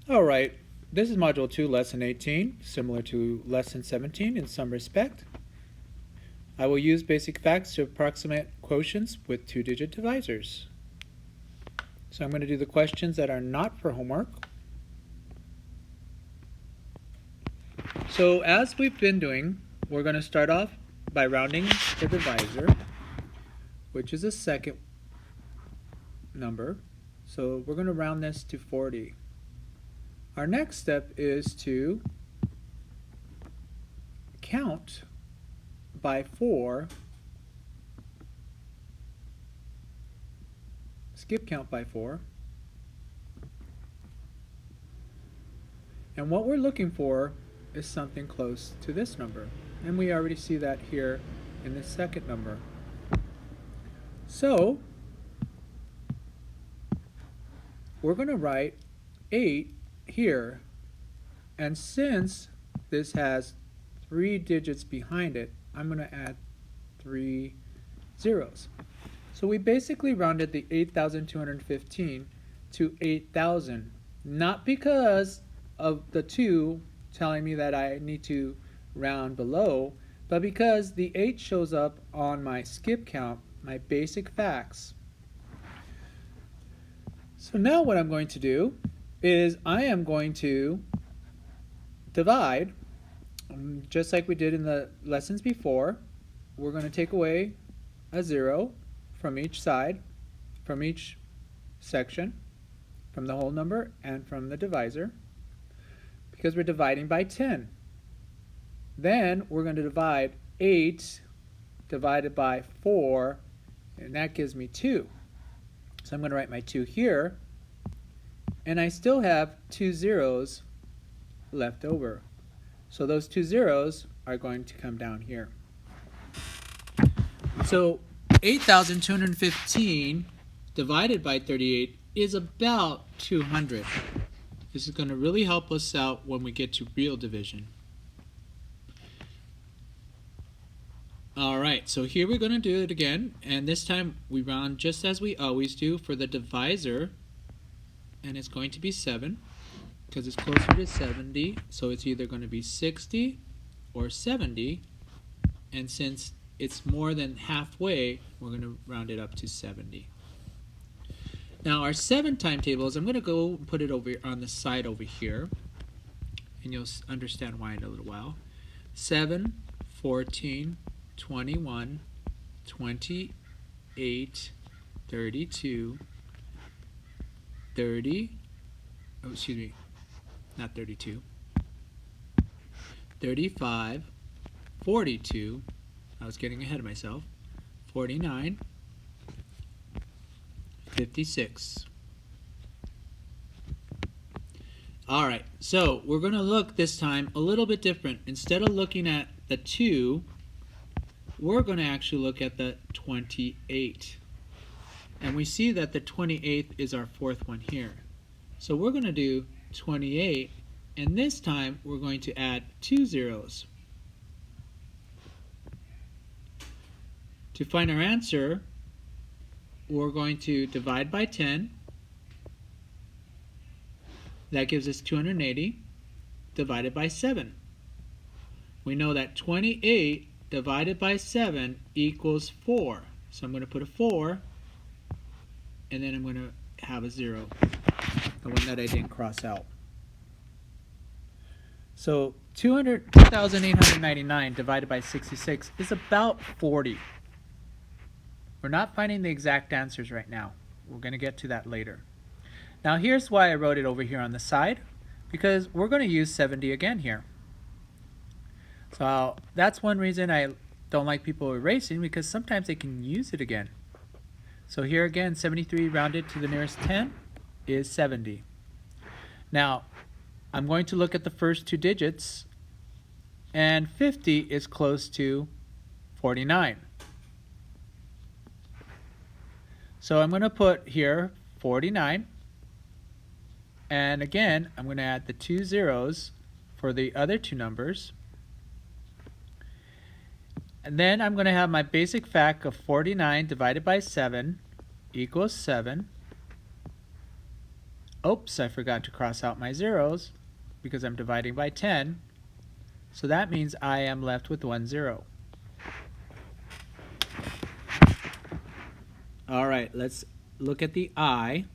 Alright, this is Module 2, Lesson 18, similar to Lesson 17 in some respect. I will use basic facts to approximate quotients with two-digit divisors. So I'm going to do the questions that are not for homework. So as we've been doing, we're going to start off by rounding the divisor, which is a second number. So we're going to round this to 40. Our next step is to count by 4, skip count by 4, and what we're looking for is something close to this number, and we already see that here in the second number. So we're going to write 8 here, and since this has 3 digits behind it, I'm going to add 3 zeros. So we basically rounded the 8,215 to 8,000, not because of the 2 telling me that I need to round below, but because the 8 shows up on my skip count, my basic facts. So now what I'm going to do is I am going to divide, just like we did in the lessons before. We're going to take away a 0 from each side, from each section, from the whole number and from the divisor, because we're dividing by 10. Then we're going to divide 8 divided by 4, and that gives me 2. So I'm going to write my 2 here, and I still have 2 zeros left over. So those 2 zeros are going to come down here. So 8,215 divided by 38 is about 200. This is going to really help us out when we get to real division. Alright, so here we're going to do it again, and this time we round just as we always do for the divisor, and it's going to be 7 because it's closer to 70, so it's either going to be 60 or 70, and since it's more than halfway, we're going to round it up to 70. Now our 7 timetables, I'm going to go and put it over on the side over here, and you'll understand why in a little while. 7, 14, 21, 28, 32, 30, oh excuse me, not 32, 35, 42, I was getting ahead of myself, 49, 56. Alright, so we're going to look this time a little bit different. Instead of looking at the 2, we're going to actually look at the 28. And we see that the 28th is our 4th one here. So we're going to do 28, and this time we're going to add 2 zeros. To find our answer, we're going to divide by 10. That gives us 280 divided by 7. We know that 28 divided by 7 equals 4. So I'm going to put a 4, and then I'm going to have a 0, the one that I didn't cross out. So 2,899 divided by 66 is about 40. We're not finding the exact answers right now. We're going to get to that later. Now here's why I wrote it over here on the side, because we're going to use 70 again here. So that's one reason I don't like people erasing, because sometimes they can use it again. So here again, 73 rounded to the nearest 10 is 70. Now I'm going to look at the first 2 digits, and 50 is close to 49. So I'm going to put here 49, and again I'm going to add the 2 zeros for the other 2 numbers, and then I'm going to have my basic fact of 49 divided by 7 equals 7. Oops, I forgot to cross out my zeros because I'm dividing by 10. So that means I am left with 1 0. All right, let's look at the I.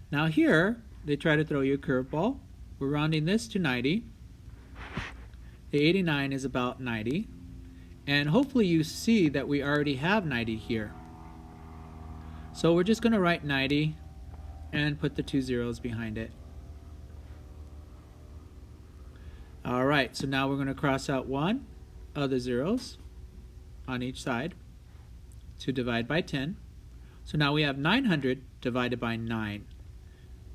Now here, they try to throw you a curveball. We're rounding this to 90. The 89 is about 90. And hopefully you see that we already have 90 here. So we're just going to write 90 and put the 2 zeros behind it. All right, so now we're going to cross out one of the zeros on each side to divide by 10. So now we have 900 divided by 9,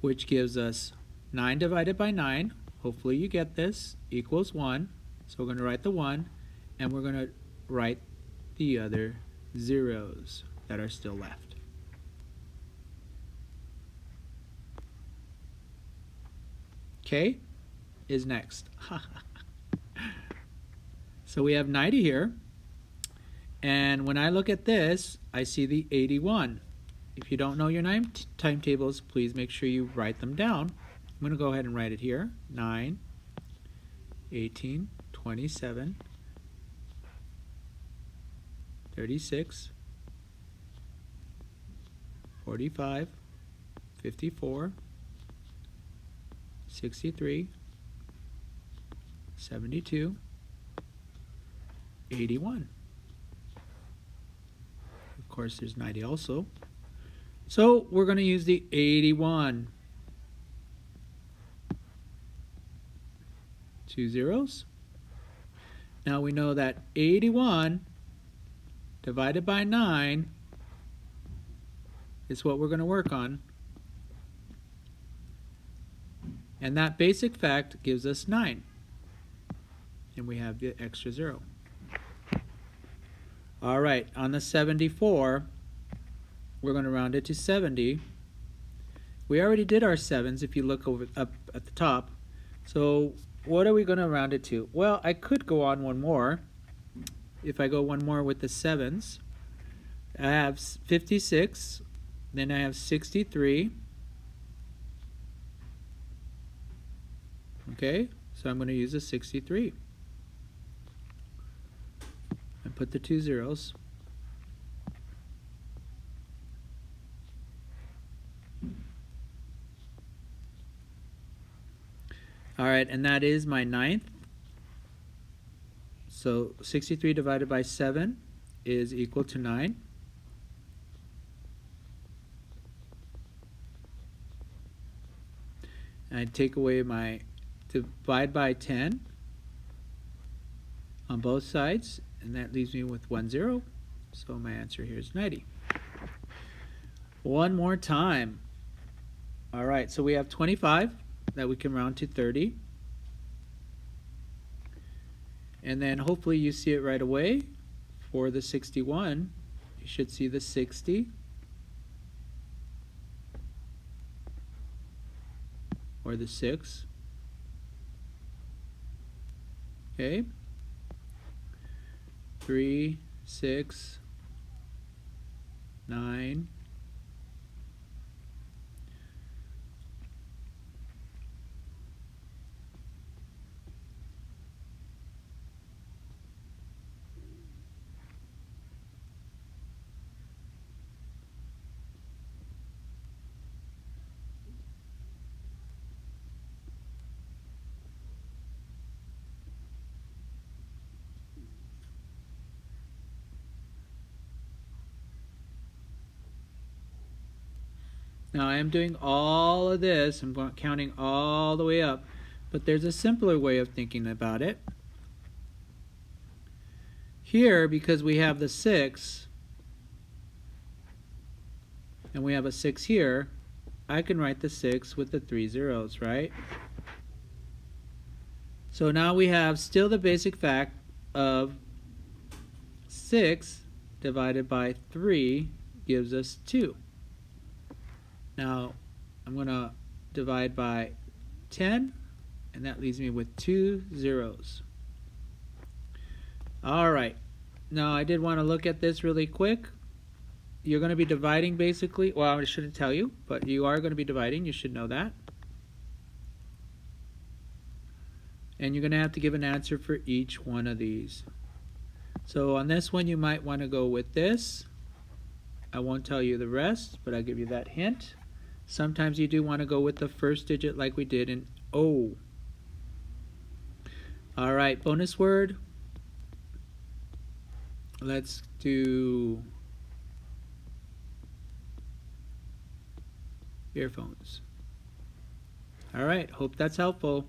which gives us 9 divided by 9, hopefully you get this, equals 1. So we're going to write the 1, and we're going to write the other zeros that are still left. K is next. So we have 90 here, and when I look at this, I see the 81. If you don't know your timetables, please make sure you write them down. I'm going to go ahead and write it here. 9, 18, 27, 36, 45, 54, 63, 72, 81. Of course, there's 90 also. So we're going to use the 81. 2 zeros. Now we know that 81 divided by 9 is what we're going to work on. And that basic fact gives us 9. And we have the extra 0. All right, on the 74, we're going to round it to 70. We already did our 7s if you look up at the top. So what are we going to round it to? Well, I could go on one more. If I go one more with the 7s, I have 56, then I have 63. Okay, so I'm going to use a 63. And put the 2 zeros. All right, and that is my 9th. So 63 divided by 7 is equal to 9. And I take away my divide by 10 on both sides, and that leaves me with 1 0. So my answer here is 90. One more time. All right, so we have 25 that we can round to 30. And then hopefully you see it right away. For the 61, you should see the 60. Or the 6. Okay. 3, 6, 9. Now I am doing all of this, I'm counting all the way up, but there's a simpler way of thinking about it. Here, because we have the 6, and we have a 6 here, I can write the 6 with the 3 zeros, right? So now we have still the basic fact of 6 divided by 3 gives us 2. Now, I'm going to divide by 10, and that leaves me with 2 zeros. All right. Now, I did want to look at this really quick. you're going to be dividing basically. Well, I shouldn't tell you, but you are going to be dividing. You should know that. And you're going to have to give an answer for each one of these. So on this one, you might want to go with this. I won't tell you the rest, but I'll give you that hint. Sometimes you do want to go with the first digit like we did in O. All right, bonus word. Let's do earphones. All right, hope that's helpful.